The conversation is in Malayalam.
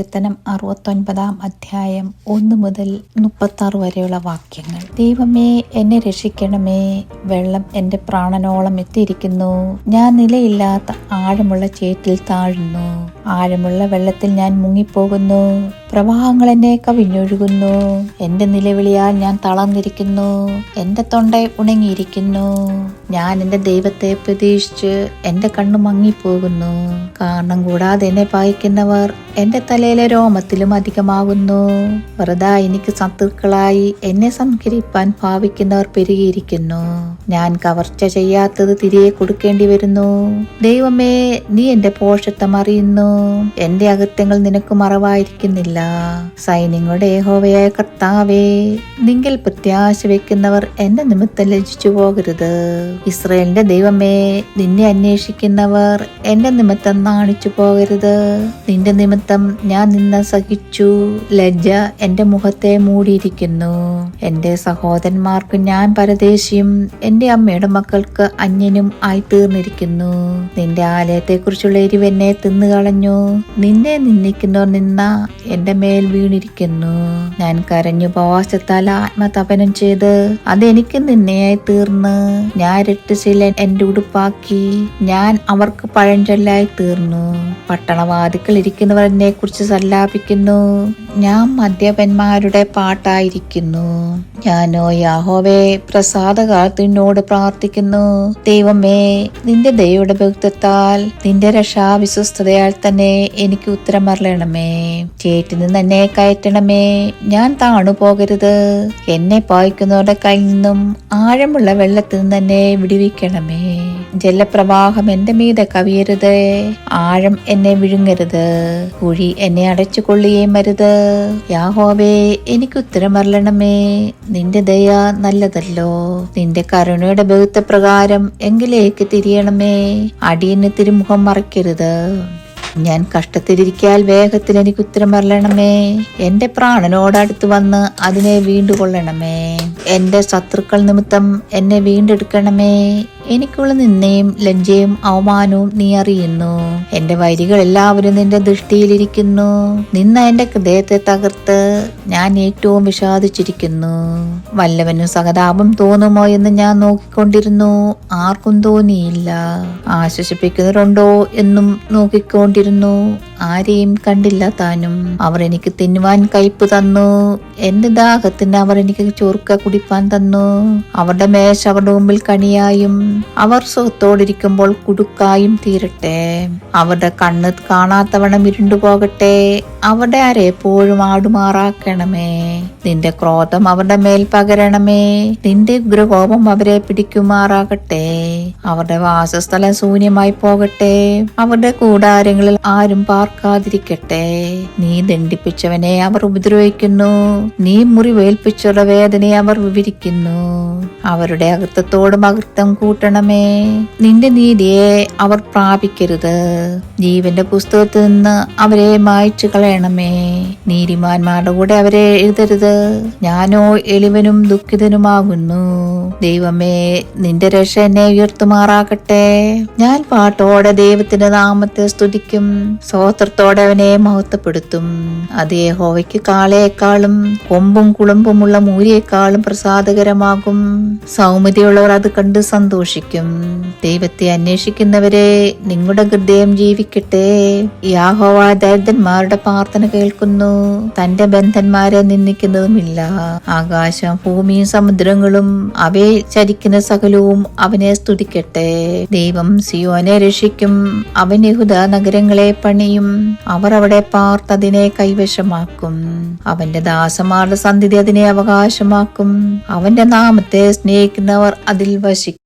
സങ്കീർത്തനം 69 അധ്യായം 1 മുതൽ 36 വരെയുള്ള വാക്യങ്ങൾ. ദൈവമേ, എന്നെ രക്ഷിക്കണമേ. വെള്ളം എന്റെ പ്രാണനോളം എത്തിയിരിക്കുന്നു. ഞാൻ നിലയില്ലാത്ത ആഴമുള്ള ചേറ്റിൽ താഴുന്നു. ആഴമുള്ള വെള്ളത്തിൽ ഞാൻ മുങ്ങിപ്പോകുന്നു. പ്രവാഹങ്ങൾ എന്നെ കവിഞ്ഞൊഴുകുന്നു. എന്റെ നിലവിളിയാൽ ഞാൻ തളർന്നിരിക്കുന്നു. എന്റെ തൊണ്ട ഉണങ്ങിയിരിക്കുന്നു. ഞാൻ എന്റെ ദൈവത്തെ പ്രതീക്ഷിച്ച് എന്റെ കണ്ണു മങ്ങിപ്പോകുന്നു. കാരണം കൂടാതെ എന്നെ പായിക്കുന്നവർ എന്റെ തലയിലെ രോമത്തിലും അധികമാകുന്നു. വെറുതെ എനിക്ക് ശത്രുക്കളായി എന്നെ സംഹരിപ്പാൻ ഭാവിക്കുന്നവർ പെരുകിയിരിക്കുന്നു. ഞാൻ കവർച്ച ചെയ്യാത്തത് തിരികെ കൊടുക്കേണ്ടി വരുന്നു. ദൈവമേ, നീ എന്റെ പോഷത്വം അറിയുന്നു. എന്റെ അകൃത്യങ്ങൾ നിനക്ക് മറവായിരിക്കുന്നില്ല. സൈന്യങ്ങളുടെ യഹോവയായ കർത്താവേ, നിങ്കിൽ പ്രത്യാശ വെക്കുന്നവർ എന്റെ നിമിത്തം ലജ്ജിച്ചു പോകരുത്. ഇസ്രായേലിന്റെ ദൈവമേ, നിന്നെ അന്വേഷിക്കുന്നവർ എന്റെ നിമിത്തം നാണിച്ചു പോകരുത്. നിന്റെ നിമിത്തം ഞാൻ നിന്നെ സഹിച്ചു. ലജ്ജ എന്റെ മുഖത്തെ മൂടിയിരിക്കുന്നു. എന്റെ സഹോദരന്മാർക്ക് ഞാൻ പരദേശിയും എന്റെ അമ്മയുടെ മക്കൾക്ക് അന്യനും ആയിത്തീർന്നിരിക്കുന്നു. നിന്റെ ആലയത്തെ കുറിച്ചുള്ള എരിവ് എന്നെ തിന്നുകളഞ്ഞു. നിന്നെ നിന്ദിക്കുന്നവർ നിന്ന എന്റെ മേൽ വീണിരിക്കുന്നു. ഞാൻ കരഞ്ഞു ഉപവാസത്താൽ ആത്മതപനം ചെയ്ത് അതെനിക്ക് നിന്നെയായി തീർന്ന്. ഞാൻ രട്ടുശീല എന്റെ ഉടുപ്പാക്കി. ഞാൻ അവർക്ക് പഴഞ്ചൊല്ലായി തീർന്നു. പട്ടണവാതിക്കൽ ഇരിക്കുന്നവർ എന്നെ കുറിച്ച് സല്ലാപിക്കുന്നു. ഞാൻ മദ്യപന്മാരുടെ പാട്ടായിരിക്കുന്നു. ഞാനോ യഹോവേ, പ്രസാദകാലത്ത് നിന്നോട് പ്രാർത്ഥിക്കുന്നു. ദൈവമേ, നിന്റെ ദയയുടെ ഭക്തത്താൽ നിന്റെ രക്ഷാവിശ്വസ്തതയാൽ തന്നെ എനിക്ക് ഉത്തരമറിയണമേ. ചേറ്റിൽ നിന്ന് എന്നെ കയറ്റണമേ. ഞാൻ താണു പോകരുത്. എന്നെ പായിക്കുന്നവരുടെ കയ്യിൽ നിന്നും ആഴമുള്ള വെള്ളത്തിൽ നിന്ന് എന്നെ വിടുവിക്കണമേ. ജലപ്രവാഹം എന്റെ മീതെ കവിയരുത്. ആഴം എന്നെ വിഴുങ്ങരുത്. കുഴി എന്നെ അടച്ചു കൊള്ളുകയും അരുത്. യഹോവേ, എനിക്ക് ഉത്തരമറിയണമേ. നിന്റെ ദയ നല്ലതല്ലോ. നിന്റെ കരുണയുടെ ബഹുത്വപ്രകാരം എങ്കിലേക്ക് തിരിയണമേ. അടിയന് തിരുമുഖം മറയ്ക്കരുത്. ഞാൻ കഷ്ടത്തിലിരിക്കാൽ വേഗത്തിൽ എനിക്ക് ഉത്തരമറിയണമേ. എന്റെ പ്രാണനോടടുത്ത് വന്ന് അതിനെ വീണ്ടുകൊള്ളണമേ. എന്റെ ശത്രുക്കൾ നിമിത്തം എന്നെ വീണ്ടെടുക്കണമേ. എനിക്കുള്ള നിന്നയും ലജ്ജയും അവമാനവും നീ അറിയുന്നു. എന്റെ വൈരികൾ എല്ലാവരും നിന്റെ ദൃഷ്ടിയിലിരിക്കുന്നു. നിന്ന എന്റെ ഹൃദയത്തെ തകർത്ത് ഞാൻ ഏറ്റവും വിഷാദിച്ചിരിക്കുന്നു. വല്ലവനും സഹതാപം തോന്നുമോ എന്ന് ഞാൻ നോക്കിക്കൊണ്ടിരുന്നു. ആർക്കും തോന്നിയില്ല. ആശ്വസിപ്പിക്കുന്നവരുണ്ടോ എന്നും നോക്കിക്കൊണ്ടിരുന്നു. ആരെയും കണ്ടില്ല താനും. അവർ എനിക്ക് തിന്നുവാൻ കയ്പ് തന്നു. എന്റെ ദാഹത്തിന് അവർ എനിക്ക് ചോർക്ക കുടിപ്പാൻ തന്നു. അവരുടെ മേശ അവരുടെ മുമ്പിൽ കണിയായും അവർ സുഖത്തോടിരിക്കുമ്പോൾ കുടുക്കായും തീരട്ടെ. അവരുടെ കണ്ണ് കാണാത്തവണ്ണം ഇരുണ്ടുപോകട്ടെ. അവരുടെ അരെപ്പോഴും ആടുമാറാക്കണമേ. നിന്റെ ക്രോധം അവരുടെ മേൽ പകരണമേ. നിന്റെ ഉഗ്രകോപം അവരെ പിടിക്കുമാറാകട്ടെ. അവരുടെ വാസസ്ഥലം ശൂന്യമായി പോകട്ടെ. അവരുടെ കൂടാരങ്ങളിൽ ആരും പാർക്കാതിരിക്കട്ടെ. നീ ദണ്ഡിപ്പിച്ചവനെ അവർ ഉപദ്രവിക്കുന്നു. നീ മുറിവേൽപ്പിച്ചവരുടെ വേദനയെ അവർ വിവരിക്കുന്നു. അവരുടെ അകൃത്യത്തോടും അകൃത്യം കൂട്ടണമേ. നിന്റെ നീതിയെ അവർ പ്രാപിക്കരുത്. ജീവന്റെ പുസ്തകത്തിൽ നിന്ന് അവരെ മായ്ച്ചു കളയണമേ. നീതിമാന്മാരുടെ കൂടെ അവരെ എഴുതരുത്. ഞാനോ എളിവനും ദുഃഖിതനുമാകുന്നു. ദൈവമേ, നിന്റെ രക്ഷ എന്നെ ഉയർത്തുമാറാകട്ടെ. ഞാൻ പാട്ടോടെ ദൈവത്തിന്റെ നാമത്തെ സ്തുതിക്കും. സ്തോത്രത്തോടെ അവനെ മഹത്വപ്പെടുത്തും. അത് യഹോവയ്ക്ക് കാളയേക്കാളും കൊമ്പും കുളമ്പുമുള്ള മൂരിയേക്കാളും പ്രസാദകരമാകും. സൗമ്യതയുള്ളവർ അത് കണ്ട് സന്തോഷിക്കും. ദൈവത്തെ അന്വേഷിക്കുന്നവരെ, നിങ്ങളുടെ ഹൃദയം ജീവിക്കട്ടെ. യഹോവ ദരിദ്രന്മാരുടെ പ്രാർത്ഥന കേൾക്കുന്നു. തന്റെ ബന്ധന്മാരെ നിന്ദിക്കുന്നതുമില്ല. ആകാശം, ഭൂമിയും സമുദ്രങ്ങളും അവയിൽ ചരിക്കുന്ന സകലവും അവനെ സ്തുതിക്കട്ടെ. ദൈവം സിയോനെ രക്ഷിക്കും. അവൻ യഹൂദ നഗരങ്ങളെ പണിയും. അവർ അവിടെ പാർത്തതിനെ കൈവശമാക്കും. അവന്റെ ദാസന്മാരുടെ സന്തതി അതിനെ അവകാശമാക്കും. അവന്റെ നാമത്തെ സ്നേഹിക്കുന്നവർ അതിൽ വസിക്കും.